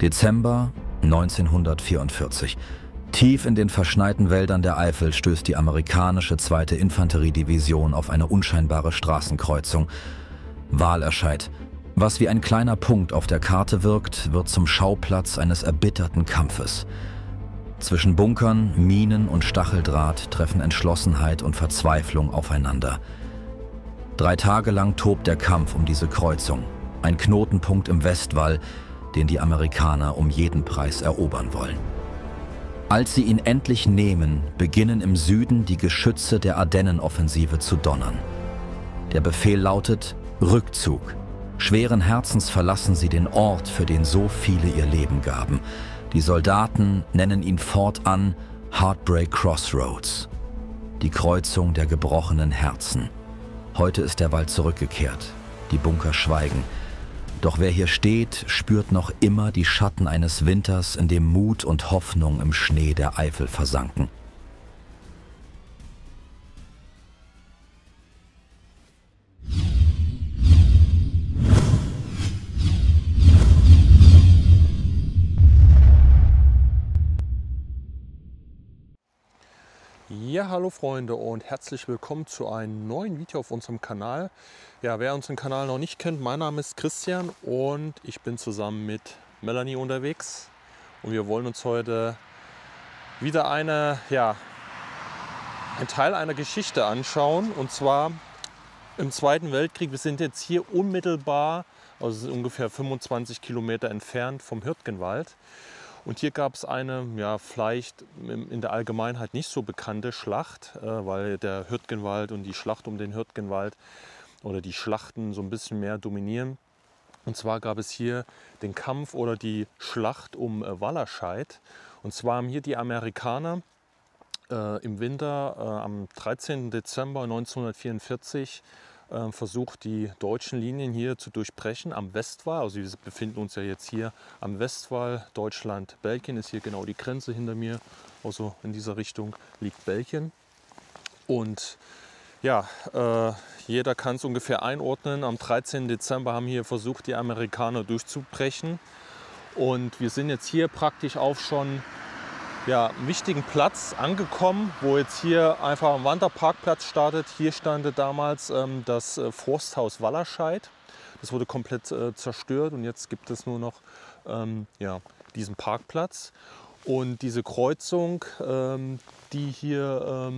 Dezember 1944. Tief in den verschneiten Wäldern der Eifel stößt die amerikanische 2. Infanteriedivision auf eine unscheinbare Straßenkreuzung. Wahlerscheid. Was wie ein kleiner Punkt auf der Karte wirkt, wird zum Schauplatz eines erbitterten Kampfes. Zwischen Bunkern, Minen und Stacheldraht treffen Entschlossenheit und Verzweiflung aufeinander. 3 Tage lang tobt der Kampf um diese Kreuzung. Ein Knotenpunkt im Westwall, den die Amerikaner um jeden Preis erobern wollen. Als sie ihn endlich nehmen, beginnen im Süden die Geschütze der Ardennenoffensive zu donnern. Der Befehl lautet Rückzug. Schweren Herzens verlassen sie den Ort, für den so viele ihr Leben gaben. Die Soldaten nennen ihn fortan Heartbreak Crossroads, die Kreuzung der gebrochenen Herzen. Heute ist der Wald zurückgekehrt, die Bunker schweigen. Doch wer hier steht, spürt noch immer die Schatten eines Winters, in dem Mut und Hoffnung im Schnee der Eifel versanken. Ja, hallo Freunde und herzlich willkommen zu einem neuen Video auf unserem Kanal. Ja, wer unseren Kanal noch nicht kennt, mein Name ist Christian und ich bin zusammen mit Melanie unterwegs. Und wir wollen uns heute wieder ein Teil einer Geschichte anschauen. Und zwar im Zweiten Weltkrieg. Wir sind jetzt hier unmittelbar, also ungefähr 25 Kilometer entfernt vom Hürtgenwald. Und hier gab es eine, vielleicht in der Allgemeinheit nicht so bekannte Schlacht, weil der Hürtgenwald und die Schlacht um den Hürtgenwald oder die Schlachten so ein bisschen mehr dominieren. Und zwar gab es hier den Kampf oder die Schlacht um Wallerscheid. Und zwar haben hier die Amerikaner im Winter am 13. Dezember 1944 versucht, die deutschen Linien hier zu durchbrechen am Westwall. Also wir befinden uns ja jetzt hier am Westwall. Deutschland, Belgien ist hier genau die Grenze hinter mir. Also in dieser Richtung liegt Belgien. Und ja, jeder kann es ungefähr einordnen. Am 13. Dezember haben hier versucht, die Amerikaner durchzubrechen. Und wir sind jetzt hier praktisch auf schon einen wichtigen Platz angekommen, wo jetzt hier einfach ein Wanderparkplatz startet. Hier stand damals das Forsthaus Wallerscheid. Das wurde komplett zerstört und jetzt gibt es nur noch diesen Parkplatz. Und diese Kreuzung, die hier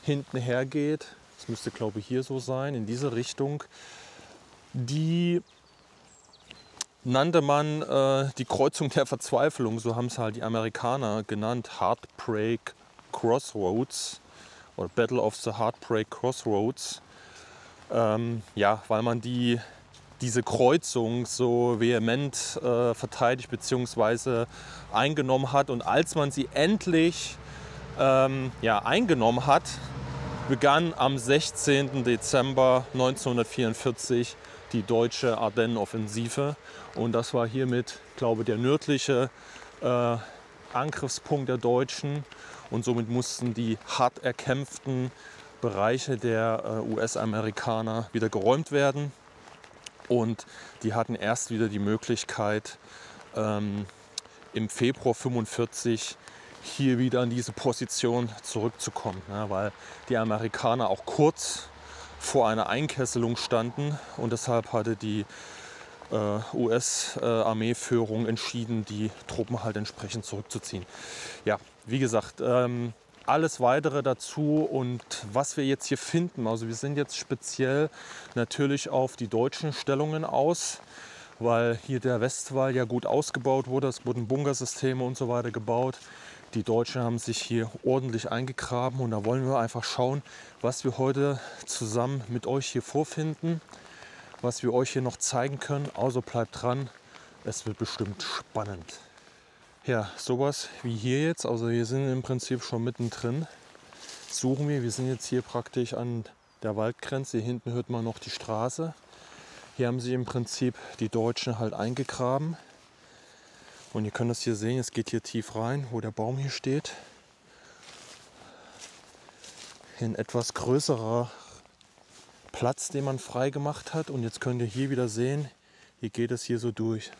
hinten hergeht, das müsste glaube ich hier so sein, in diese Richtung, die nannte man die Kreuzung der Verzweiflung, so haben es halt die Amerikaner genannt, Heartbreak Crossroads oder Battle of the Heartbreak Crossroads, weil man diese Kreuzung so vehement verteidigt bzw. eingenommen hat. Und als man sie endlich eingenommen hat, begann am 16. Dezember 1944 die deutsche Ardennenoffensive. Und das war hiermit, glaube ich, der nördliche Angriffspunkt der Deutschen. Und somit mussten die hart erkämpften Bereiche der US-Amerikaner wieder geräumt werden. Und die hatten erst wieder die Möglichkeit, im Februar 1945 hier wieder an diese Position zurückzukommen. Ja, weil die Amerikaner auch kurz vor einer Einkesselung standen und deshalb hatte die US-Armeeführung entschieden, die Truppen halt entsprechend zurückzuziehen. Ja, wie gesagt, alles weitere dazu und was wir jetzt hier finden, also wir sind jetzt speziell natürlich auf die deutschen Stellungen aus, weil hier der Westwall ja gut ausgebaut wurde, es wurden Bunkersysteme und so weiter gebaut. Die Deutschen haben sich hier ordentlich eingegraben und da wollen wir einfach schauen, was wir heute zusammen mit euch hier vorfinden, was wir euch hier noch zeigen können. Also bleibt dran, es wird bestimmt spannend. Ja, sowas wie hier jetzt, also wir sind im Prinzip schon mittendrin, suchen wir sind jetzt hier praktisch an der Waldgrenze, hier hinten hört man noch die Straße. Hier haben sich im Prinzip die Deutschen halt eingegraben. Und ihr könnt das hier sehen, es geht hier tief rein, wo der Baum hier steht. Hier ein etwas größerer Platz, den man frei gemacht hat. Und jetzt könnt ihr hier wieder sehen, Hier geht es hier so durch.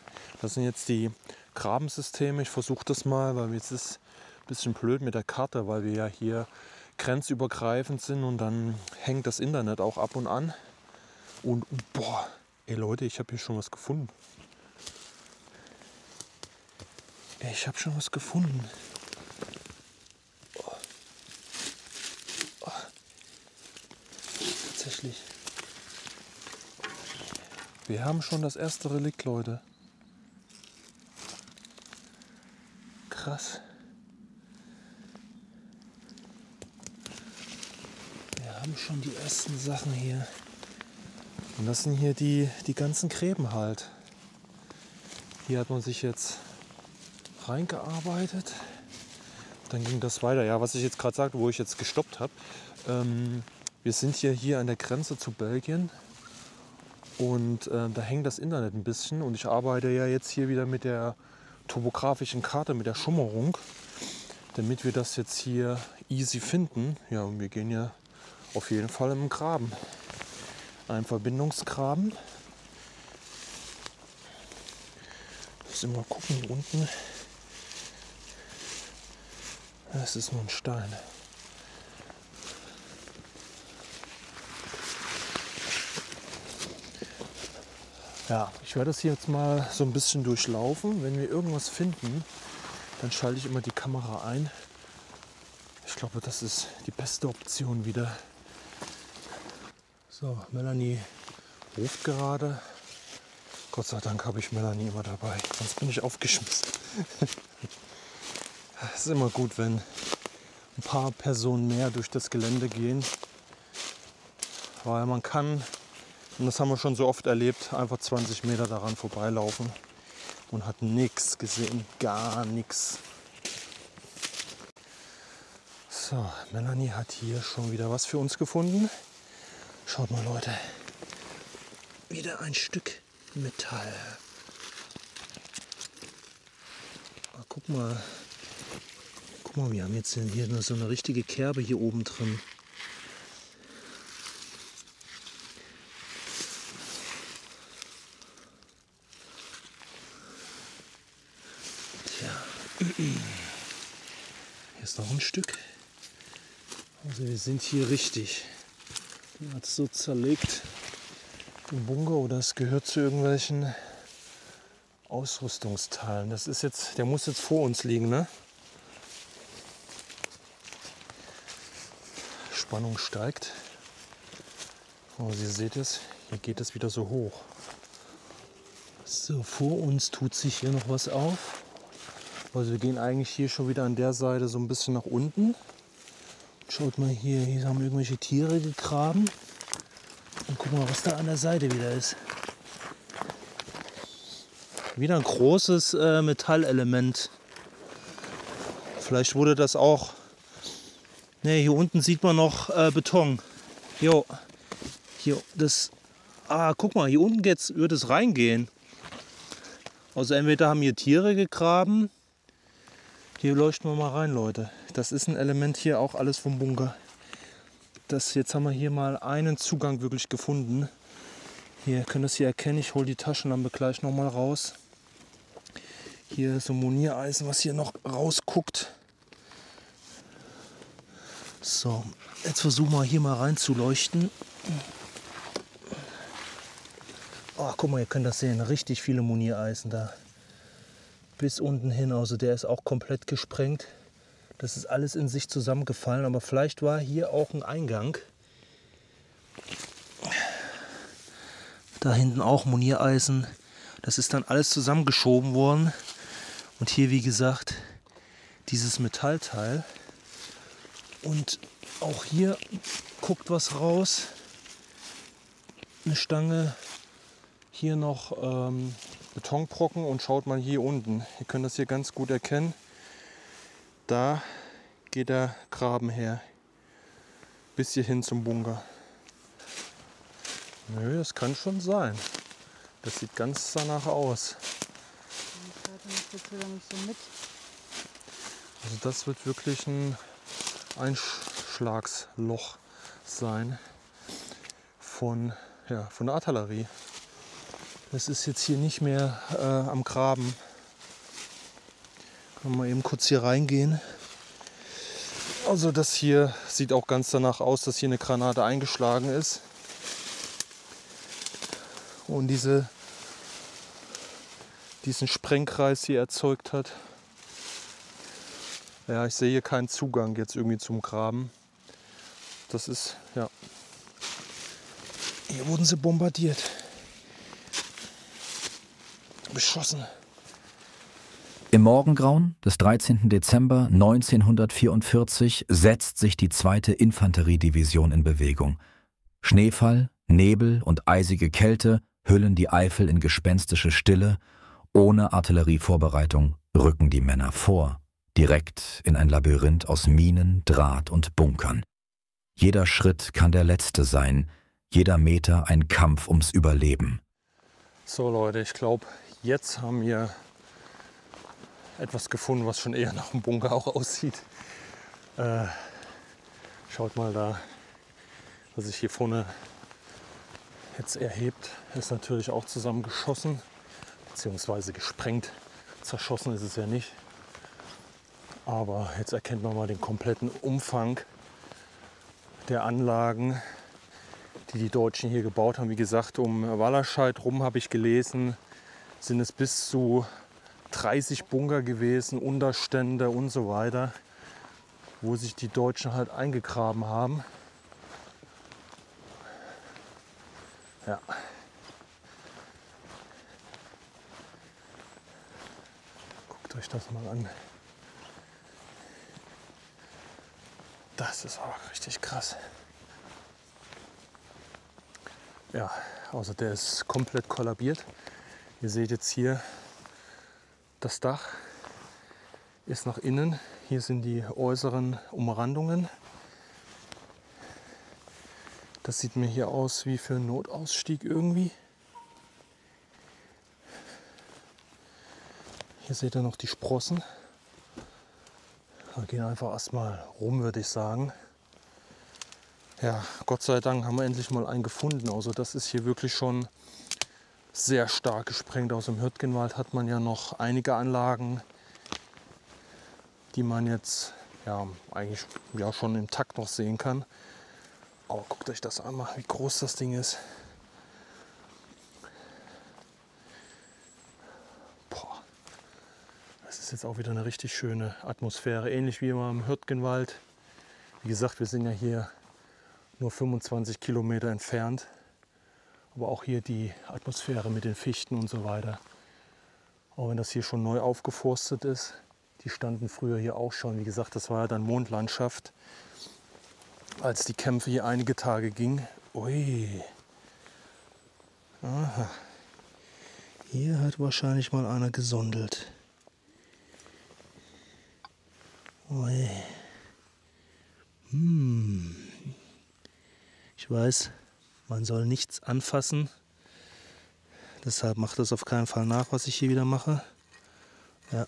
Das sind jetzt die Grabensysteme. Ich versuche das mal, weil jetzt ist ein bisschen blöd mit der Karte, weil wir ja hier grenzübergreifend sind und dann hängt das Internet auch ab und an. Und boah, ey Leute, ich habe hier schon was gefunden. Ey, ich habe schon was gefunden. Oh. Oh. Tatsächlich. Wir haben schon das erste Relikt, Leute. Krass. Wir haben schon die ersten Sachen hier. Und das sind hier die ganzen Gräben halt. Hier hat man sich jetzt reingearbeitet. Dann ging das weiter. Ja, was ich jetzt gerade sagte, wo ich jetzt gestoppt habe. Wir sind hier an der Grenze zu Belgien. Und da hängt das Internet ein bisschen. Und ich arbeite ja jetzt hier wieder mit der topografischen Karte, mit der Schummerung. Damit wir das jetzt hier easy finden. Ja, und wir gehen ja auf jeden Fall im Graben. Ein Verbindungsgraben. Müssen wir mal gucken, hier unten. Das ist nur ein Stein. Ja, ich werde das hier jetzt mal so ein bisschen durchlaufen. Wenn wir irgendwas finden, dann schalte ich immer die Kamera ein. Ich glaube, das ist die beste Option wieder. So, Melanie ruft gerade. Gott sei Dank habe ich Melanie immer dabei, sonst bin ich aufgeschmissen. Es ist immer gut, wenn ein paar Personen mehr durch das Gelände gehen, weil man kann, und das haben wir schon so oft erlebt, einfach 20 Meter daran vorbeilaufen und hat nichts gesehen, gar nichts. So, Melanie hat hier schon wieder was für uns gefunden. Schaut mal, Leute, wieder ein Stück Metall. Guck mal, wir haben jetzt hier so eine richtige Kerbe hier oben drin. Tja, hier ist noch ein Stück. Also wir sind hier richtig. Die hat es so zerlegt, den Bunker, oder es gehört zu irgendwelchen Ausrüstungsteilen. Das ist jetzt, der muss jetzt vor uns liegen, ne? Spannung steigt. Oh, ihr seht es, hier geht es wieder so hoch. So, vor uns tut sich hier noch was auf. Also wir gehen eigentlich hier schon wieder an der Seite so ein bisschen nach unten. Schaut mal hier, hier haben irgendwelche Tiere gegraben. Und guck mal, was da an der Seite wieder ist. Wieder ein großes Metallelement. Vielleicht wurde das auch... Ne, hier unten sieht man noch Beton. Jo, hier das... Ah, guck mal, hier unten wird es reingehen. Also entweder haben hier Tiere gegraben. Hier leuchten wir mal rein, Leute. Das ist ein Element hier auch alles vom Bunker. Jetzt haben wir hier mal einen Zugang wirklich gefunden. Hier könnt ihr es hier erkennen. Ich hole die Taschenlampe gleich noch mal raus. Hier ist so ein Moniereisen, was hier noch rausguckt. So, jetzt versuchen wir hier mal rein zu leuchten. Oh, guck mal, ihr könnt das sehen. Richtig viele Moniereisen da. Bis unten hin. Also der ist auch komplett gesprengt. Das ist alles in sich zusammengefallen. Aber vielleicht war hier auch ein Eingang. Da hinten auch Moniereisen. Das ist dann alles zusammengeschoben worden. Und hier, wie gesagt, dieses Metallteil. Und auch hier guckt was raus. Eine Stange. Hier noch Betonbrocken und schaut mal hier unten. Ihr könnt das hier ganz gut erkennen. Da geht der Graben her. Bis hier hin zum Bunker. Nö, das kann schon sein. Das sieht ganz danach aus. Also das wird wirklich ein Einschlagsloch sein von der Artillerie. Das ist jetzt hier nicht mehr am Graben. Können wir mal eben kurz hier reingehen. Also das hier sieht auch ganz danach aus, dass hier eine Granate eingeschlagen ist. Und diesen Sprengkreis hier erzeugt hat. Ja, ich sehe hier keinen Zugang jetzt irgendwie zum Graben. Das ist, ja. Hier wurden sie bombardiert. Beschossen. Im Morgengrauen des 13. Dezember 1944 setzt sich die 2. Infanteriedivision in Bewegung. Schneefall, Nebel und eisige Kälte hüllen die Eifel in gespenstische Stille. Ohne Artillerievorbereitung rücken die Männer vor, direkt in ein Labyrinth aus Minen, Draht und Bunkern. Jeder Schritt kann der letzte sein, jeder Meter ein Kampf ums Überleben. So Leute, ich glaube, jetzt haben wir etwas gefunden, was schon eher nach einem Bunker auch aussieht. Schaut mal da, was sich hier vorne jetzt erhebt. Ist natürlich auch zusammengeschossen, beziehungsweise gesprengt. Zerschossen ist es ja nicht. Aber jetzt erkennt man mal den kompletten Umfang der Anlagen, die die Deutschen hier gebaut haben. Wie gesagt, um Wallerscheid rum habe ich gelesen, sind es bis zu 30 Bunker gewesen, Unterstände und so weiter, wo sich die Deutschen halt eingegraben haben. Ja. Guckt euch das mal an. Das ist auch richtig krass. Ja, also der ist komplett kollabiert. Ihr seht jetzt hier, das Dach ist nach innen. Hier sind die äußeren Umrandungen. Das sieht mir hier aus wie für einen Notausstieg irgendwie. Hier seht ihr noch die Sprossen. Wir gehen einfach erstmal rum, würde ich sagen. Ja, Gott sei Dank haben wir endlich mal einen gefunden. Also das ist hier wirklich schon sehr stark gesprengt. Aus dem Hürtgenwald hat man ja noch einige Anlagen, die man jetzt ja eigentlich ja schon im Takt noch sehen kann. Aber guckt euch das an, wie groß das Ding ist. Boah. Das ist jetzt auch wieder eine richtig schöne Atmosphäre. Ähnlich wie immer im Hürtgenwald. Wie gesagt, wir sind ja hier nur 25 Kilometer entfernt. Aber auch hier die Atmosphäre mit den Fichten und so weiter. Auch wenn das hier schon neu aufgeforstet ist. Die standen früher hier auch schon. Wie gesagt, das war ja dann Mondlandschaft. Als die Kämpfe hier einige Tage gingen. Ui. Aha. Hier hat wahrscheinlich mal einer gesondelt. Ui. Ich weiß, man soll nichts anfassen. Deshalb macht das auf keinen Fall nach, was ich hier wieder mache. Ja.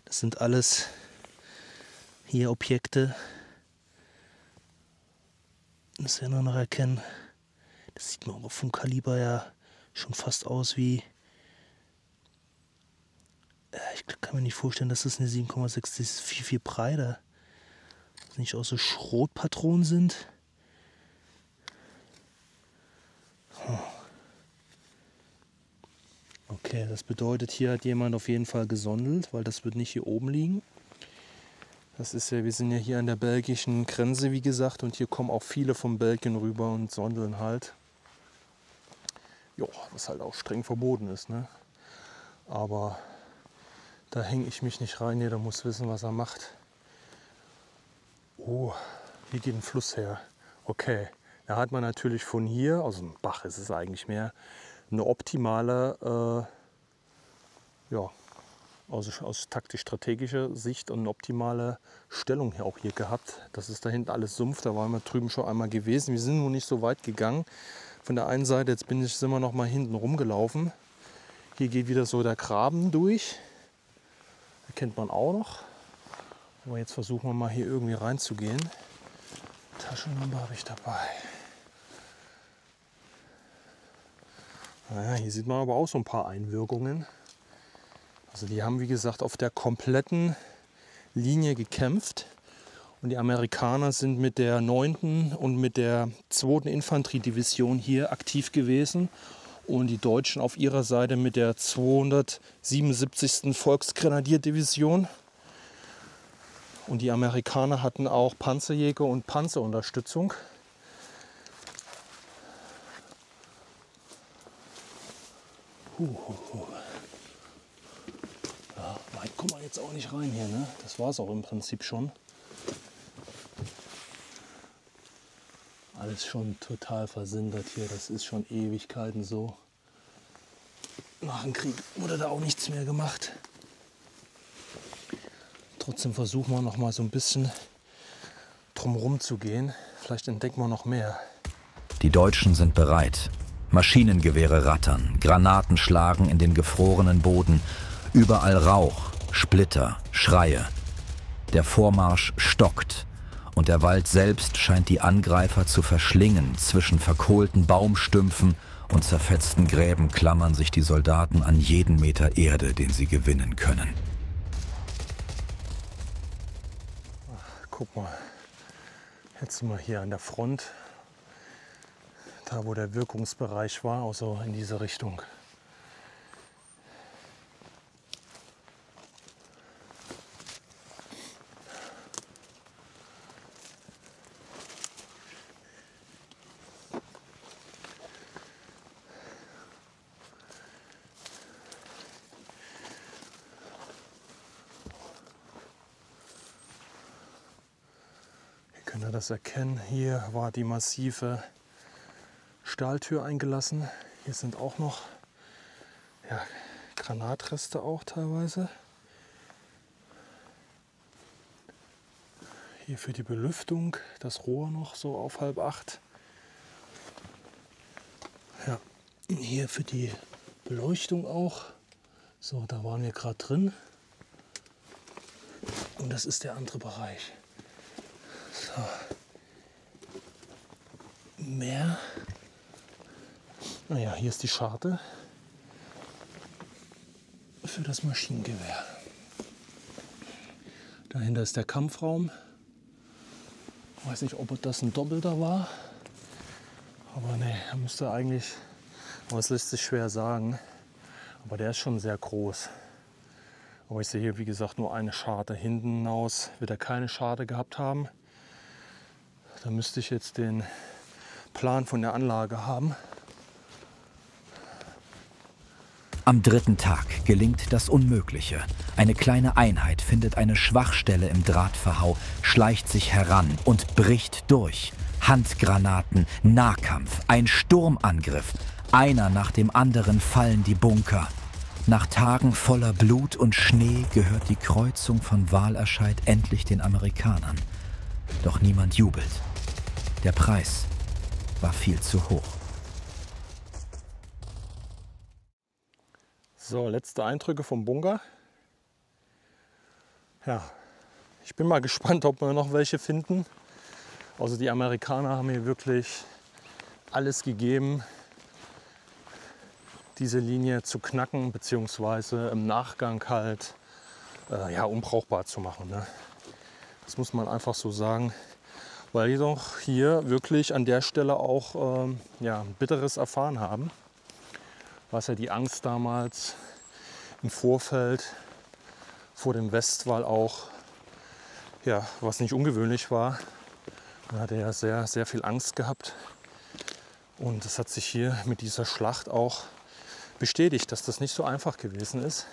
Das sind alles hier Objekte. Das werden wir noch erkennen. Das sieht man aber vom Kaliber ja schon fast aus wie. Ich kann mir nicht vorstellen, dass das eine 7,6 ist. Das ist viel, viel breiter. Dass nicht auch so Schrotpatronen sind. Okay, das bedeutet, hier hat jemand auf jeden Fall gesondelt, weil das wird nicht hier oben liegen. Das ist ja, wir sind ja hier an der belgischen Grenze, wie gesagt, und hier kommen auch viele von Belgien rüber und sondeln halt. Jo, was halt auch streng verboten ist, ne? Aber da hänge ich mich nicht rein, jeder muss wissen, was er macht. Oh, hier geht ein Fluss her. Okay, da hat man natürlich von hier, also ein Bach ist es eigentlich mehr, eine optimale, ja, aus taktisch-strategischer Sicht und eine optimale Stellung hier auch hier gehabt. Das ist da hinten alles Sumpf, da waren wir drüben schon einmal gewesen. Wir sind nur nicht so weit gegangen. Von der einen Seite, jetzt sind wir noch mal hinten rumgelaufen. Hier geht wieder so der Graben durch. Erkennt man auch noch. Aber jetzt versuchen wir mal hier irgendwie reinzugehen. Taschenlampe habe ich dabei. Naja, hier sieht man aber auch so ein paar Einwirkungen. Also die haben, wie gesagt, auf der kompletten Linie gekämpft. Und die Amerikaner sind mit der 9. und mit der 2. Infanteriedivision hier aktiv gewesen. Und die Deutschen auf ihrer Seite mit der 277. Volksgrenadierdivision. Und die Amerikaner hatten auch Panzerjäger und Panzerunterstützung. Ja, weit kommen wir jetzt auch nicht rein hier, ne? Das war es auch im Prinzip schon. Alles schon total versindert hier, das ist schon Ewigkeiten so. Nach dem Krieg wurde da auch nichts mehr gemacht. Trotzdem versuchen wir noch mal so ein bisschen drumherum zu gehen. Vielleicht entdecken wir noch mehr. Die Deutschen sind bereit. Maschinengewehre rattern, Granaten schlagen in den gefrorenen Boden. Überall Rauch, Splitter, Schreie. Der Vormarsch stockt und der Wald selbst scheint die Angreifer zu verschlingen. Zwischen verkohlten Baumstümpfen und zerfetzten Gräben klammern sich die Soldaten an jeden Meter Erde, den sie gewinnen können. Guck mal, jetzt sind wir hier an der Front, da wo der Wirkungsbereich war, also in diese Richtung. Könnt ihr das erkennen? Hier war die massive Stahltür eingelassen. Hier sind auch noch Granatreste auch teilweise. Hier für die Belüftung das Rohr noch so auf 7:30. Ja, hier für die Beleuchtung auch. So, da waren wir gerade drin. Und das ist der andere Bereich. So. Mehr. Naja, hier ist die Scharte für das Maschinengewehr. Dahinter ist der Kampfraum. Ich weiß nicht, ob das ein doppelter war. Aber ne, er müsste eigentlich, aber es lässt sich schwer sagen. Aber der ist schon sehr groß. Aber ich sehe hier, wie gesagt, nur eine Scharte. Hinten hinaus wird er keine Scharte gehabt haben. Da müsste ich jetzt den Plan von der Anlage haben. Am 3. Tag gelingt das Unmögliche. Eine kleine Einheit findet eine Schwachstelle im Drahtverhau, schleicht sich heran und bricht durch. Handgranaten, Nahkampf, ein Sturmangriff. Einer nach dem anderen fallen die Bunker. Nach Tagen voller Blut und Schnee gehört die Kreuzung von Wahlerscheid endlich den Amerikanern. Doch niemand jubelt. Der Preis war viel zu hoch. So, letzte Eindrücke vom Bunker. Ja, ich bin mal gespannt, ob wir noch welche finden. Also die Amerikaner haben hier wirklich alles gegeben, diese Linie zu knacken, beziehungsweise im Nachgang halt unbrauchbar zu machen. Ne? Das muss man einfach so sagen, weil die doch hier wirklich an der Stelle auch Bitteres erfahren haben. Was ja die Angst damals im Vorfeld vor dem Westwall auch, was nicht ungewöhnlich war. Man hatte ja sehr, sehr viel Angst gehabt. Und es hat sich hier mit dieser Schlacht auch bestätigt, dass das nicht so einfach gewesen ist.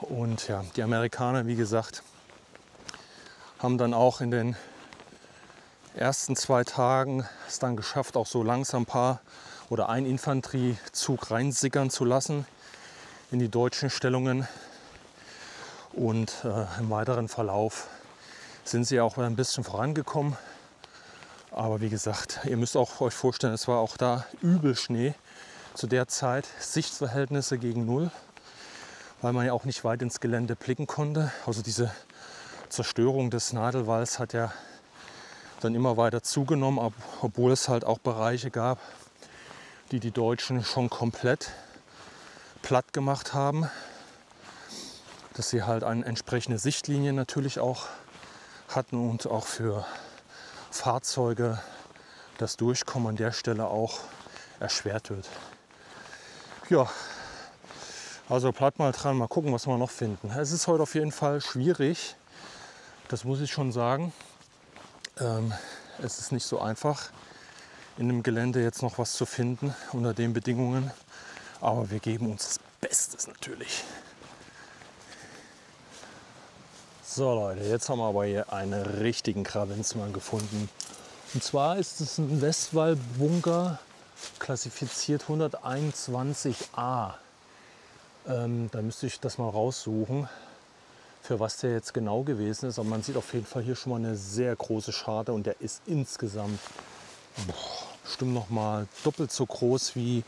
Und ja, die Amerikaner, wie gesagt, haben dann auch in den ersten 2 Tagen es dann geschafft, auch so langsam ein Infanteriezug reinsickern zu lassen in die deutschen Stellungen. Und im weiteren Verlauf sind sie auch ein bisschen vorangekommen. Aber wie gesagt, ihr müsst auch euch vorstellen, es war auch da übel Schnee zu der Zeit. Sichtverhältnisse gegen 0, weil man ja auch nicht weit ins Gelände blicken konnte. Also diese Zerstörung des Nadelwalls hat ja dann immer weiter zugenommen, obwohl es halt auch Bereiche gab, die die Deutschen schon komplett platt gemacht haben. Dass sie halt eine entsprechende Sichtlinie natürlich auch hatten und auch für Fahrzeuge das Durchkommen an der Stelle auch erschwert wird. Ja, also bleibt mal dran, mal gucken, was wir noch finden. Es ist heute auf jeden Fall schwierig, das muss ich schon sagen. Es ist nicht so einfach, in dem Gelände jetzt noch was zu finden unter den Bedingungen. Aber wir geben uns das Bestes natürlich. So Leute, jetzt haben wir aber hier einen richtigen Krawenzmann gefunden. Und zwar ist es ein Westwall-Bunker, klassifiziert 121a. Da müsste ich das mal raussuchen, für was der jetzt genau gewesen ist. Aber man sieht auf jeden Fall hier schon mal eine sehr große Scharte und der ist insgesamt bestimmt noch mal doppelt so groß wie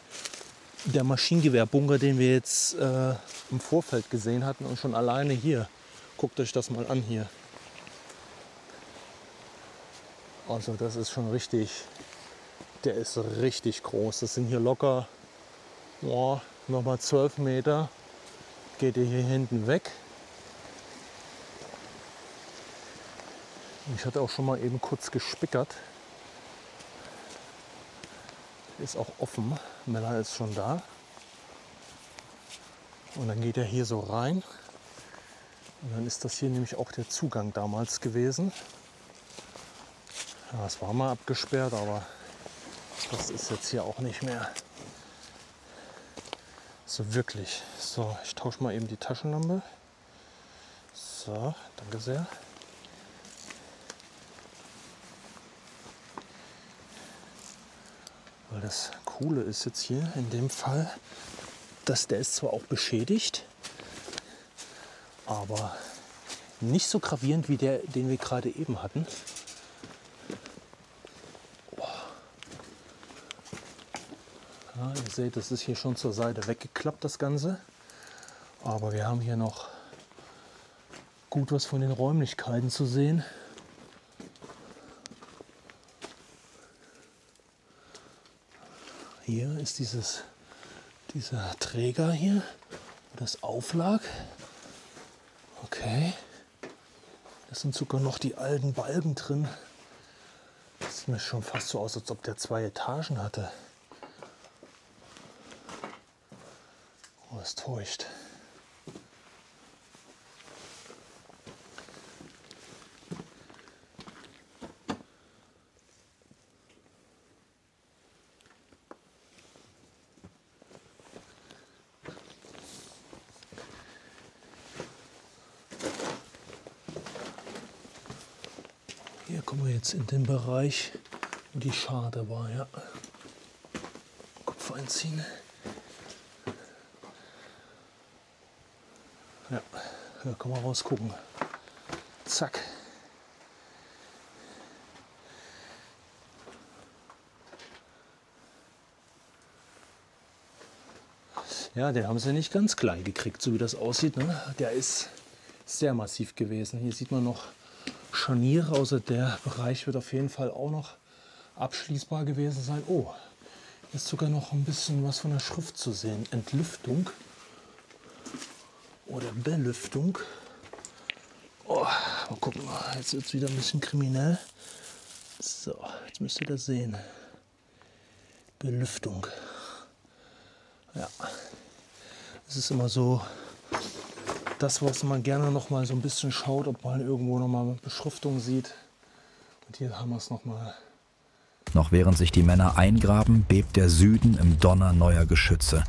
der Maschinengewehrbunker, den wir jetzt im Vorfeld gesehen hatten. Und schon alleine hier, guckt euch das mal an hier. Also das ist schon richtig, der ist richtig groß. Das sind hier locker nochmal 12 Meter. Geht ihr hier hinten weg. Ich hatte auch schon mal eben kurz gespickert. Ist auch offen. Mella ist schon da. Und dann geht er hier so rein. Und dann ist das hier nämlich auch der Zugang damals gewesen. Ja, es war mal abgesperrt, aber das ist jetzt hier auch nicht mehr so wirklich. So, ich tausche mal eben die Taschenlampe. So, danke sehr. Weil das Coole ist jetzt hier in dem Fall, dass der ist zwar auch beschädigt, aber nicht so gravierend wie der, den wir gerade eben hatten. Ja, ihr seht, das ist hier schon zur Seite weggeklappt, das Ganze. Aber wir haben hier noch gut was von den Räumlichkeiten zu sehen. Hier ist dieser Träger hier, wo das auflag. Okay. Da sind sogar noch die alten Balken drin. Das sieht mir schon fast so aus, als ob der 2 Etagen hatte. Oh, das täuscht. Hier kommen wir jetzt in den Bereich, wo die Scharte war. Ja. Kopf einziehen. Ja, da kann man rausgucken. Zack. Ja, den haben sie nicht ganz klein gekriegt, so wie das aussieht. Ne? Der ist sehr massiv gewesen. Hier sieht man noch Scharniere, also der Bereich wird auf jeden Fall auch noch abschließbar gewesen sein. Oh, hier ist sogar noch ein bisschen was von der Schrift zu sehen. Entlüftung oder Belüftung. Oh, mal gucken, jetzt wird es wieder ein bisschen kriminell. So, jetzt müsst ihr das sehen. Belüftung. Ja, es ist immer so das, was man gerne noch mal so ein bisschen schaut, ob man irgendwo noch mal Beschriftung sieht. Und hier haben wir es noch mal. Noch während sich die Männer eingraben, bebt der Süden im Donner neuer Geschütze.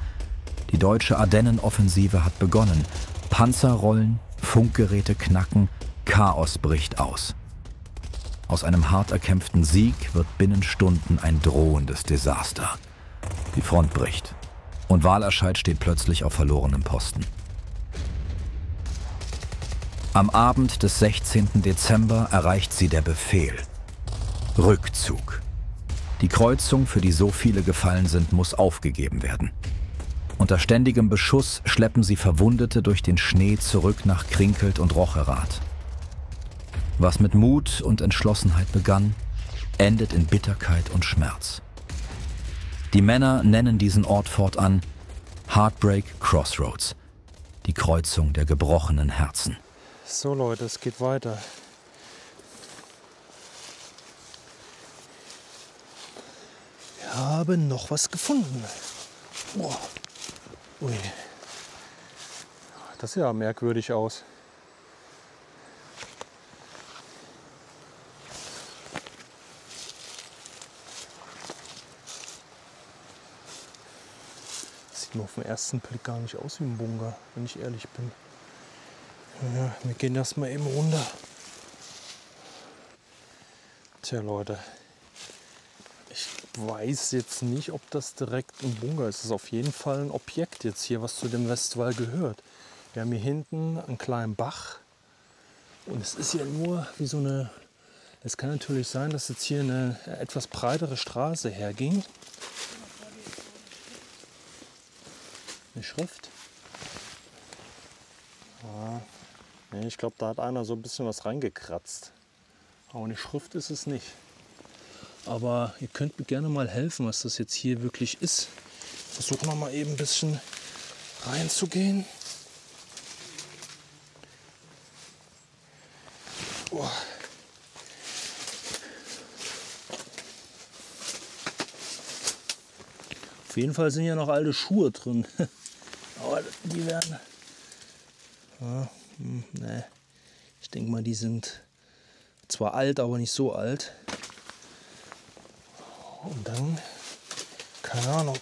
Die deutsche Ardennenoffensive hat begonnen. Panzer rollen, Funkgeräte knacken, Chaos bricht aus. Aus einem hart erkämpften Sieg wird binnen Stunden ein drohendes Desaster. Die Front bricht und Wahlerscheid steht plötzlich auf verlorenem Posten. Am Abend des 16. Dezember erreicht sie der Befehl: Rückzug. Die Kreuzung, für die so viele gefallen sind, muss aufgegeben werden. Unter ständigem Beschuss schleppen sie Verwundete durch den Schnee zurück nach Krinkelt und Rocherath. Was mit Mut und Entschlossenheit begann, endet in Bitterkeit und Schmerz. Die Männer nennen diesen Ort fortan Heartbreak Crossroads, die Kreuzung der gebrochenen Herzen. So Leute, es geht weiter. Wir haben noch was gefunden. Boah. Ui. Das sieht ja merkwürdig aus. Sieht mir auf den ersten Blick gar nicht aus wie ein Bunker, wenn ich ehrlich bin. Ja, wir gehen erstmal eben runter. Tja Leute, ich weiß jetzt nicht, ob das direkt ein Bunker ist. Es ist auf jeden Fall ein Objekt jetzt hier, was zu dem Westwall gehört. Wir haben hier hinten einen kleinen Bach und es ist ja nur wie so eine... Es kann natürlich sein, dass jetzt hier eine etwas breitere Straße herging. Eine Schrift. Ja, nee, ich glaube, da hat einer so ein bisschen was reingekratzt. Aber eine Schrift ist es nicht. Aber ihr könnt mir gerne mal helfen, was das jetzt hier wirklich ist. Versuchen wir mal eben ein bisschen reinzugehen. Oh. Auf jeden Fall sind ja noch alte Schuhe drin. Aber die werden... Ja, nee. Ich denke mal, die sind zwar alt, aber nicht so alt. Und dann, keine Ahnung.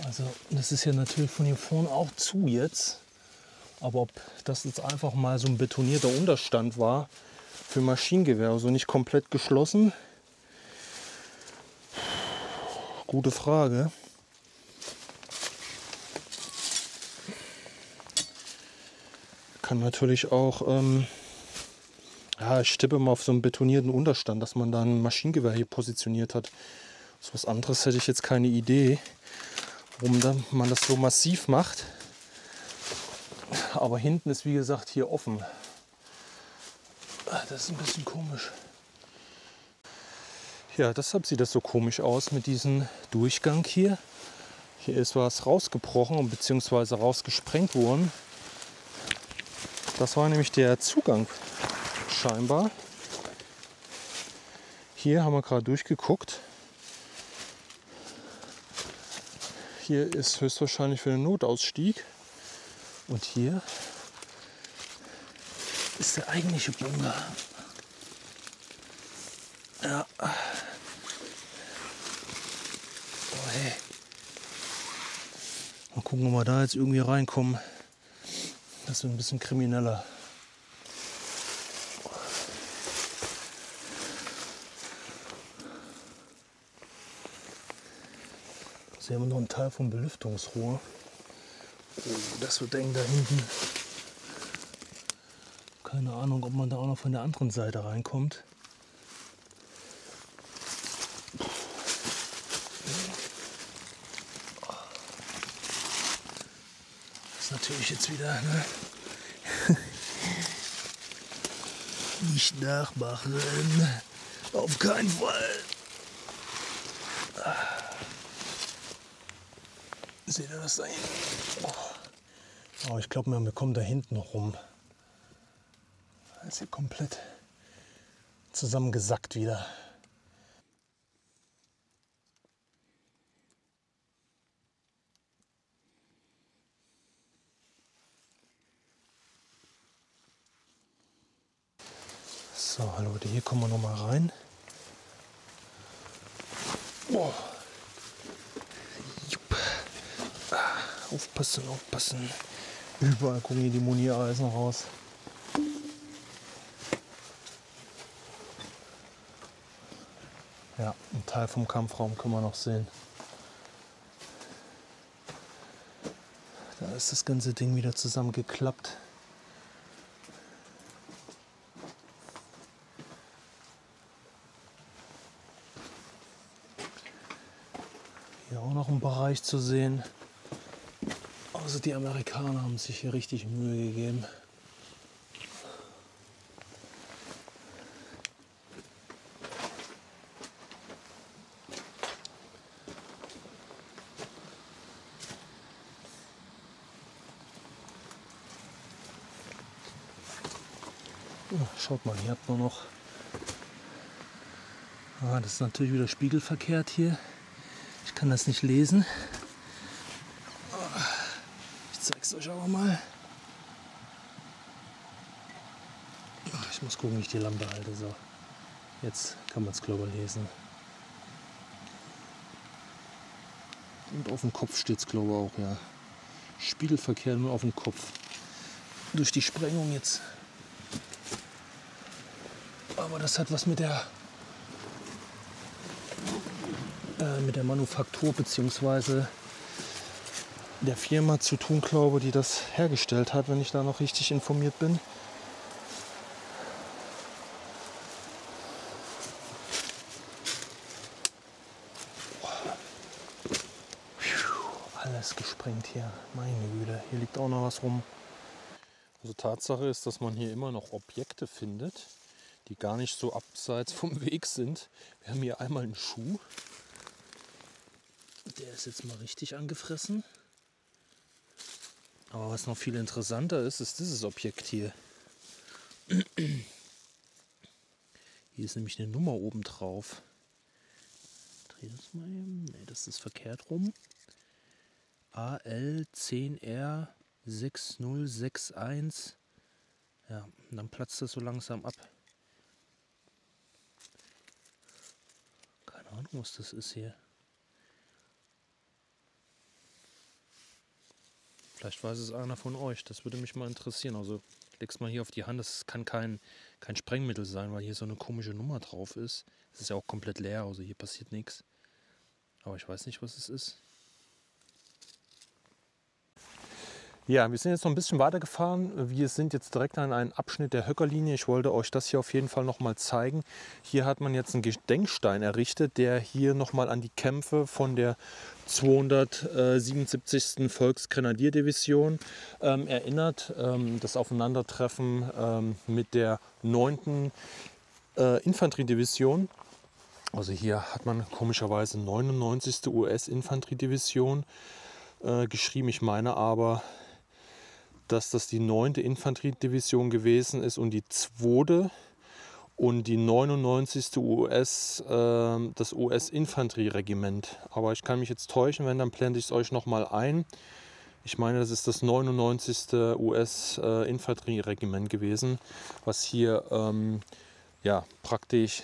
Also das ist ja natürlich von hier vorne auch zu jetzt. Aber ob das jetzt einfach mal so ein betonierter Unterstand war für Maschinengewehr, also nicht komplett geschlossen. Gute Frage. Kann natürlich auch, ja, ich tippe mal auf so einen betonierten Unterstand, dass man da ein Maschinengewehr hier positioniert hat. So was anderes hätte ich jetzt keine Idee, warum man das so massiv macht. Aber hinten ist wie gesagt hier offen. Das ist ein bisschen komisch. Ja, deshalb sieht das so komisch aus mit diesem Durchgang hier. Hier ist was rausgebrochen bzw. rausgesprengt worden. Das war nämlich der Zugang scheinbar. Hier haben wir gerade durchgeguckt. Hier ist höchstwahrscheinlich für den Notausstieg. Und hier ist der eigentliche Bunker. Ja. Oh, hey. Mal gucken, ob wir da jetzt irgendwie reinkommen. Das wird ein bisschen krimineller. So, hier haben wir noch einen Teil vom Belüftungsrohr. Oh, das wird eng da hinten. Keine Ahnung, ob man da auch noch von der anderen Seite reinkommt. Das ist natürlich jetzt wieder, ne? Nicht nachmachen. Auf keinen Fall. Seht ihr das da hinten? Oh, ich glaube, wir kommen da hinten rum. Da ist hier komplett zusammengesackt wieder. So, Leute, hier kommen wir noch mal rein. Oh. Aufpassen, aufpassen. Überall gucken hier die Moniereisen raus. Ja, ein Teil vom Kampfraum können wir noch sehen. Da ist das ganze Ding wieder zusammengeklappt. Hier auch noch ein Bereich zu sehen. Also die Amerikaner haben sich hier richtig Mühe gegeben. Oh, schaut mal, hier habt ihr noch. Das ist natürlich wieder spiegelverkehrt hier. Ich kann das nicht lesen. Ich zeige es euch aber mal. Ich muss gucken, wie ich die Lampe halte. So. Jetzt kann man es, glaube ich, lesen. Und auf dem Kopf steht es, glaube ich, auch, ja. Spiegelverkehr nur auf dem Kopf. Durch die Sprengung jetzt. Aber das hat was mit der Manufaktur bzw. der Firma zu tun, glaube ich, die das hergestellt hat, wenn ich da noch richtig informiert bin. Alles gesprengt hier, meine Güte, hier liegt auch noch was rum. Also Tatsache ist, dass man hier immer noch Objekte findet, die gar nicht so abseits vom Weg sind. Wir haben hier einmal einen Schuh. Der ist jetzt mal richtig angefressen. Aber was noch viel interessanter ist, ist dieses Objekt hier. Hier ist nämlich eine Nummer oben drauf. Dreh das mal eben. Ne, das ist verkehrt rum. AL10R6061. Ja, und dann platzt das so langsam ab. Keine Ahnung, was das ist hier. Vielleicht weiß es einer von euch, das würde mich mal interessieren. Also leg's mal hier auf die Hand, das kann kein Sprengmittel sein, weil hier so eine komische Nummer drauf ist. Es ist ja auch komplett leer, also hier passiert nichts. Aber ich weiß nicht, was es ist. Ja, wir sind jetzt noch ein bisschen weitergefahren. Wir sind jetzt direkt an einem Abschnitt der Höckerlinie. Ich wollte euch das hier auf jeden Fall noch mal zeigen. Hier hat man jetzt einen Gedenkstein errichtet, der hier noch mal an die Kämpfe von der 277. Volksgrenadierdivision erinnert. Das Aufeinandertreffen mit der 9. Infanteriedivision. Also hier hat man komischerweise 99. US-Infanteriedivision geschrieben. Ich meine aber, dass das die 9. Infanteriedivision gewesen ist und die 2. und die 99. das US-Infanterieregiment. Aber ich kann mich jetzt täuschen, wenn, dann blende ich es euch nochmal ein. Ich meine, das ist das 99. US-Infanterieregiment gewesen, was hier ja, praktisch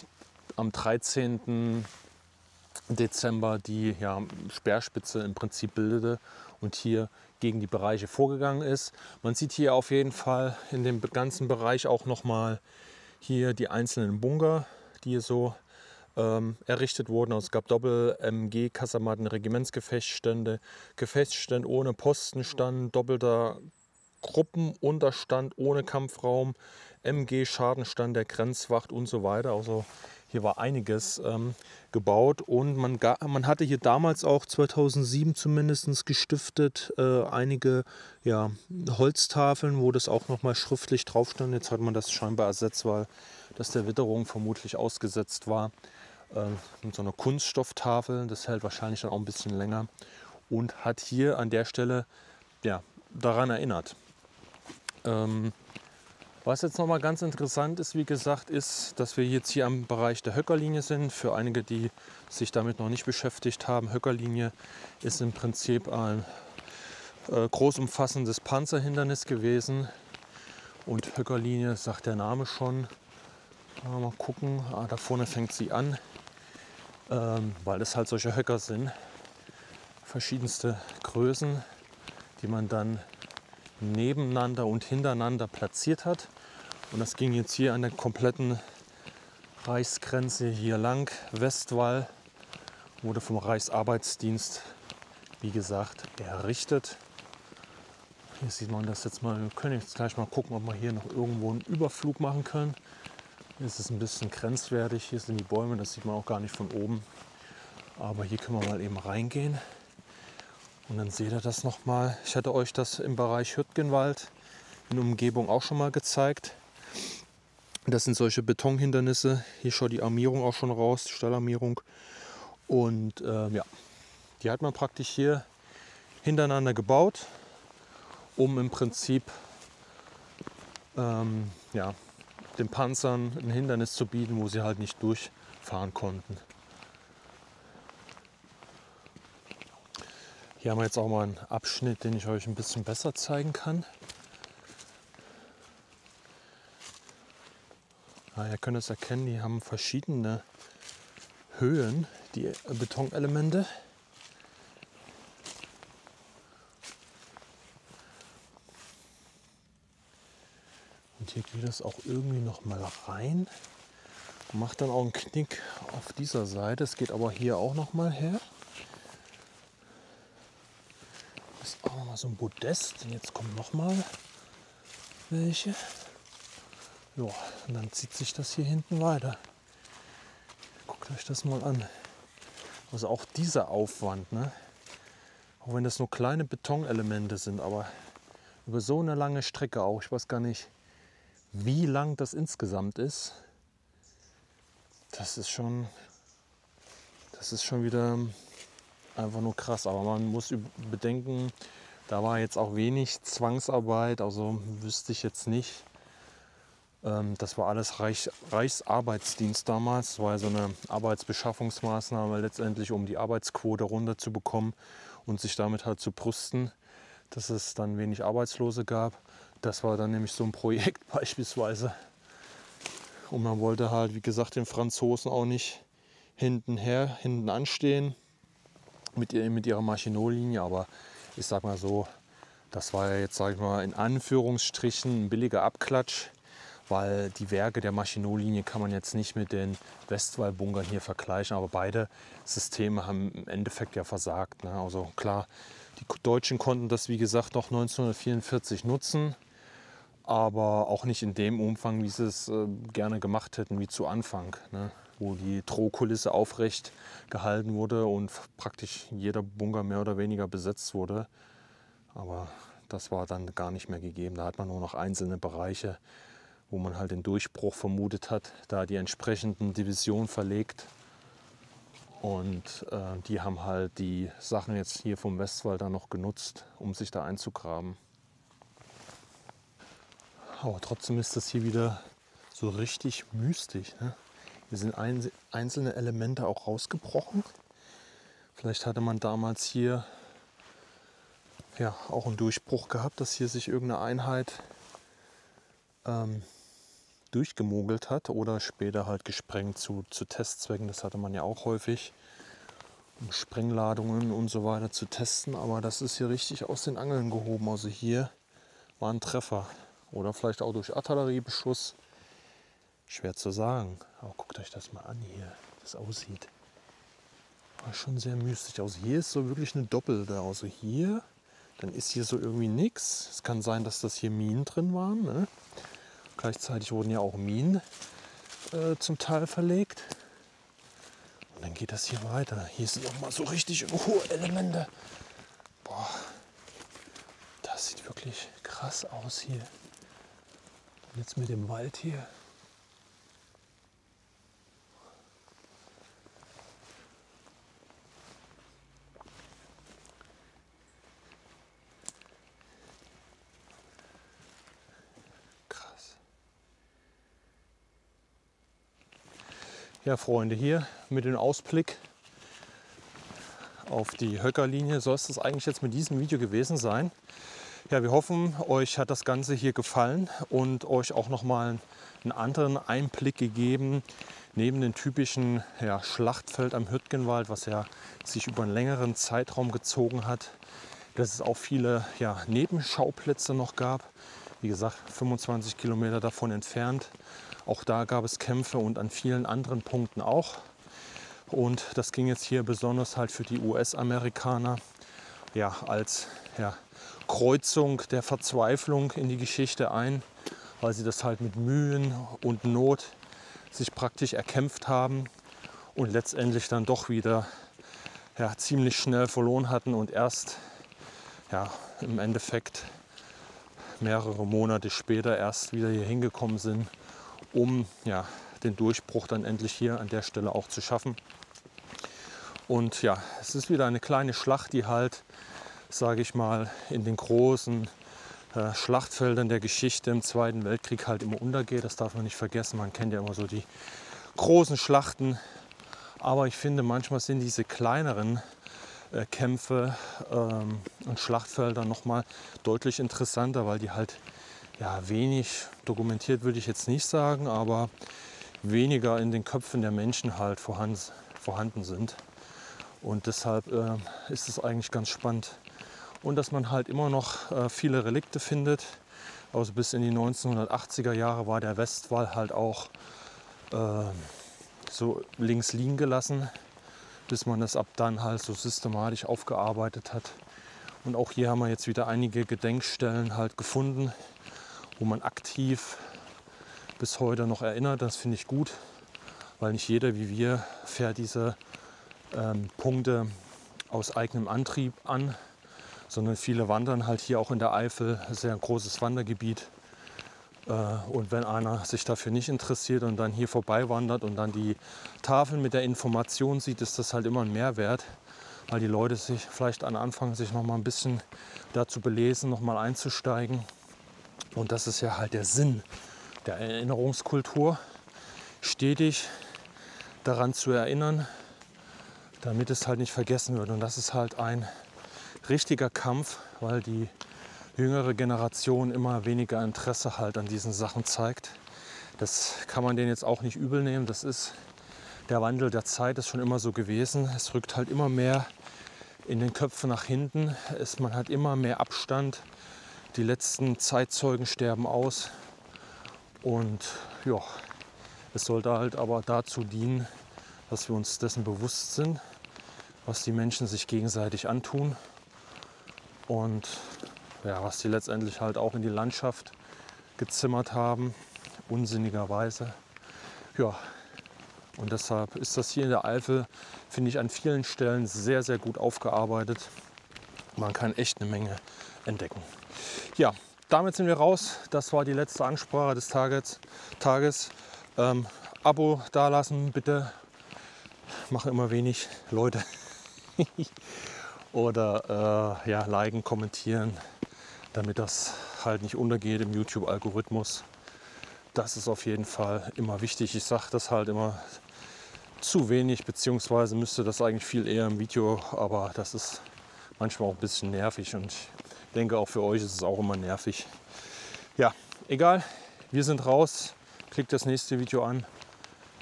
am 13. Dezember die Speerspitze im Prinzip bildete und hier gegen die Bereiche vorgegangen ist. Man sieht hier auf jeden Fall in dem ganzen Bereich auch nochmal hier die einzelnen Bunker, die hier so errichtet wurden. Also es gab Doppel-MG-Kasematten, Regimentsgefechtsstände, Gefechtsstände ohne Postenstand, doppelter Gruppenunterstand ohne Kampfraum, MG-Schadenstand der Grenzwacht und so weiter. Also hier war einiges gebaut und man hatte hier damals auch 2007 zumindest gestiftet einige Holztafeln, wo das auch noch mal schriftlich drauf stand. Jetzt hat man das scheinbar ersetzt, weil das der Witterung vermutlich ausgesetzt war. Mit so einer Kunststofftafel, das hält wahrscheinlich dann auch ein bisschen länger und hat hier an der Stelle daran erinnert. Was jetzt nochmal ganz interessant ist, wie gesagt, ist, dass wir jetzt hier am Bereich der Höckerlinie sind. Für einige, die sich damit noch nicht beschäftigt haben, Höckerlinie ist im Prinzip ein groß umfassendes Panzerhindernis gewesen. Und Höckerlinie sagt der Name schon. Mal gucken, da vorne fängt sie an, weil das halt solche Höcker sind. Verschiedenste Größen, die man dann nebeneinander und hintereinander platziert hat. Und das ging jetzt hier an der kompletten Reichsgrenze hier lang. Westwall wurde vom Reichsarbeitsdienst, wie gesagt, errichtet. Hier sieht man das jetzt mal. Wir können jetzt gleich mal gucken, ob wir hier noch irgendwo einen Überflug machen können. Hier ist es ein bisschen grenzwertig. Hier sind die Bäume, das sieht man auch gar nicht von oben. Aber hier können wir mal eben reingehen. Und dann seht ihr das nochmal. Ich hatte euch das im Bereich Hürtgenwald in der Umgebung auch schon mal gezeigt. Das sind solche Betonhindernisse. Hier schaut die Armierung auch schon raus, die Stallarmierung. Und die hat man praktisch hier hintereinander gebaut, um im Prinzip den Panzern ein Hindernis zu bieten, wo sie halt nicht durchfahren konnten. Hier haben wir jetzt auch mal einen Abschnitt, den ich euch ein bisschen besser zeigen kann. Ja, ihr könnt es erkennen, die haben verschiedene Höhen, die Betonelemente. Und hier geht es auch irgendwie noch mal rein und macht dann auch einen Knick auf dieser Seite. Es geht aber hier auch noch mal her. Das ist auch noch mal so ein Podest. Und jetzt kommen noch mal welche. Ja, und dann zieht sich das hier hinten weiter. Guckt euch das mal an. Also auch dieser Aufwand, ne? Auch wenn das nur kleine Betonelemente sind, aber über so eine lange Strecke auch, ich weiß gar nicht, wie lang das insgesamt ist, das ist schon wieder einfach nur krass. Aber man muss bedenken, da war jetzt auch wenig Zwangsarbeit, also wüsste ich jetzt nicht. Das war alles Reichsarbeitsdienst damals. Das war ja so eine Arbeitsbeschaffungsmaßnahme letztendlich, um die Arbeitsquote runterzubekommen und sich damit halt zu brüsten, dass es dann wenig Arbeitslose gab. Das war dann nämlich so ein Projekt beispielsweise. Und man wollte halt, wie gesagt, den Franzosen auch nicht hinten anstehen mit ihrer Maginot-Linie. Aber ich sag mal so, das war ja jetzt, sag ich mal, in Anführungsstrichen ein billiger Abklatsch, weil die Werke der Maginot-Linie kann man jetzt nicht mit den Westwall-Bunkern hier vergleichen. Aber beide Systeme haben im Endeffekt ja versagt, ne? Also klar, die Deutschen konnten das, wie gesagt, noch 1944 nutzen. Aber auch nicht in dem Umfang, wie sie es gerne gemacht hätten, wie zu Anfang, ne? Wo die Drohkulisse aufrecht gehalten wurde und praktisch jeder Bunker mehr oder weniger besetzt wurde. Aber das war dann gar nicht mehr gegeben. Da hat man nur noch einzelne Bereiche, wo man halt den Durchbruch vermutet hat, da die entsprechenden Divisionen verlegt. Und die haben halt die Sachen jetzt hier vom Westwall dann noch genutzt, um sich da einzugraben. Aber trotzdem ist das hier wieder so richtig mystisch, ne? Hier sind einzelne Elemente auch rausgebrochen. Vielleicht hatte man damals hier ja auch einen Durchbruch gehabt, dass hier sich irgendeine Einheit durchgemogelt hat oder später halt gesprengt zu Testzwecken. Das hatte man ja auch häufig, um Sprengladungen und so weiter zu testen. Aber das ist hier richtig aus den Angeln gehoben. Also hier war ein Treffer. Oder vielleicht auch durch Artilleriebeschuss. Schwer zu sagen. Aber guckt euch das mal an hier, wie das aussieht. War schon sehr mystisch. Also hier ist so wirklich eine doppelte. Also hier, dann ist hier so irgendwie nichts. Es kann sein, dass das hier Minen drin waren, ne? Gleichzeitig wurden ja auch Minen zum Teil verlegt. Und dann geht das hier weiter. Hier sind noch mal so richtig hohe Elemente. Boah, das sieht wirklich krass aus hier. Und jetzt mit dem Wald hier. Krass. Ja, Freunde, hier mit dem Ausblick auf die Höckerlinie soll es das eigentlich jetzt mit diesem Video gewesen sein. Ja, wir hoffen, euch hat das Ganze hier gefallen und euch auch noch mal einen anderen Einblick gegeben, neben dem typischen Schlachtfeld am Hürtgenwald, was ja sich über einen längeren Zeitraum gezogen hat, dass es auch viele Nebenschauplätze noch gab. Wie gesagt, 25 Kilometer davon entfernt. Auch da gab es Kämpfe und an vielen anderen Punkten auch. Und das ging jetzt hier besonders halt für die US-Amerikaner als Kreuzung der Verzweiflung in die Geschichte ein, weil sie das halt mit Mühen und Not sich praktisch erkämpft haben und letztendlich dann doch wieder ziemlich schnell verloren hatten und erst im Endeffekt mehrere Monate später erst wieder hier hingekommen sind, um den Durchbruch dann endlich hier an der Stelle auch zu schaffen. Und ja, es ist wieder eine kleine Schlacht, die halt, sage ich mal, in den großen Schlachtfeldern der Geschichte im Zweiten Weltkrieg halt immer untergeht. Das darf man nicht vergessen. Man kennt ja immer so die großen Schlachten. Aber ich finde, manchmal sind diese kleineren Kämpfe und Schlachtfelder noch mal deutlich interessanter, weil die halt wenig dokumentiert, würde ich jetzt nicht sagen, aber weniger in den Köpfen der Menschen halt vorhanden sind. Und deshalb ist es eigentlich ganz spannend. Und dass man halt immer noch viele Relikte findet. Also bis in die 1980er Jahre war der Westwall halt auch so links liegen gelassen, bis man das ab dann halt so systematisch aufgearbeitet hat. Und auch hier haben wir jetzt wieder einige Gedenkstellen halt gefunden, wo man aktiv bis heute noch erinnert. Das finde ich gut, weil nicht jeder wie wir fährt diese Punkte aus eigenem Antrieb an, sondern viele wandern halt hier auch in der Eifel, sehr großes Wandergebiet. Und wenn einer sich dafür nicht interessiert und dann hier vorbei wandert und dann die Tafeln mit der Information sieht, ist das halt immer ein Mehrwert, weil die Leute sich vielleicht anfangen, sich noch mal ein bisschen dazu belesen, noch mal einzusteigen. Und das ist ja halt der Sinn der Erinnerungskultur, stetig daran zu erinnern, damit es halt nicht vergessen wird. Und das ist halt ein richtiger Kampf, weil die jüngere Generation immer weniger Interesse halt an diesen Sachen zeigt. Das kann man denen jetzt auch nicht übel nehmen. Das ist der Wandel der Zeit, ist schon immer so gewesen. Es rückt halt immer mehr in den Köpfen nach hinten. Man hat immer mehr Abstand. Die letzten Zeitzeugen sterben aus. Und ja, es sollte halt aber dazu dienen, dass wir uns dessen bewusst sind, was die Menschen sich gegenseitig antun. Und ja, was die letztendlich halt auch in die Landschaft gezimmert haben, unsinnigerweise. Ja, und deshalb ist das hier in der Eifel, finde ich, an vielen Stellen sehr, sehr gut aufgearbeitet. Man kann echt eine Menge entdecken. Ja, damit sind wir raus. Das war die letzte Ansprache des Tages. Abo dalassen, bitte. Mache immer wenig Leute. Oder liken, kommentieren, damit das halt nicht untergeht im YouTube-Algorithmus. Das ist auf jeden Fall immer wichtig. Ich sage das halt immer zu wenig, beziehungsweise müsste das eigentlich viel eher im Video, aber das ist manchmal auch ein bisschen nervig und ich denke auch für euch ist es auch immer nervig. Ja, egal, wir sind raus. Klickt das nächste Video an.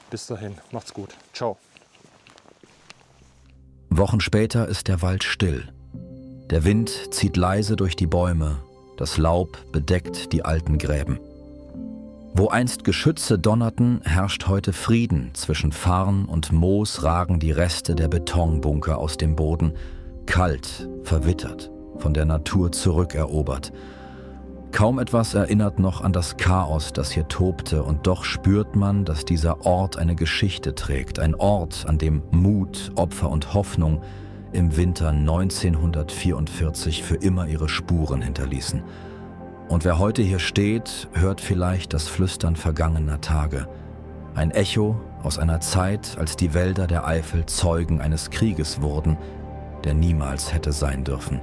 Bis dahin, macht's gut. Ciao. Wochen später ist der Wald still. Der Wind zieht leise durch die Bäume, das Laub bedeckt die alten Gräben. Wo einst Geschütze donnerten, herrscht heute Frieden. Zwischen Farn und Moos ragen die Reste der Betonbunker aus dem Boden, kalt, verwittert, von der Natur zurückerobert. Kaum etwas erinnert noch an das Chaos, das hier tobte, und doch spürt man, dass dieser Ort eine Geschichte trägt. Ein Ort, an dem Mut, Opfer und Hoffnung im Winter 1944 für immer ihre Spuren hinterließen. Und wer heute hier steht, hört vielleicht das Flüstern vergangener Tage. Ein Echo aus einer Zeit, als die Wälder der Eifel Zeugen eines Krieges wurden, der niemals hätte sein dürfen.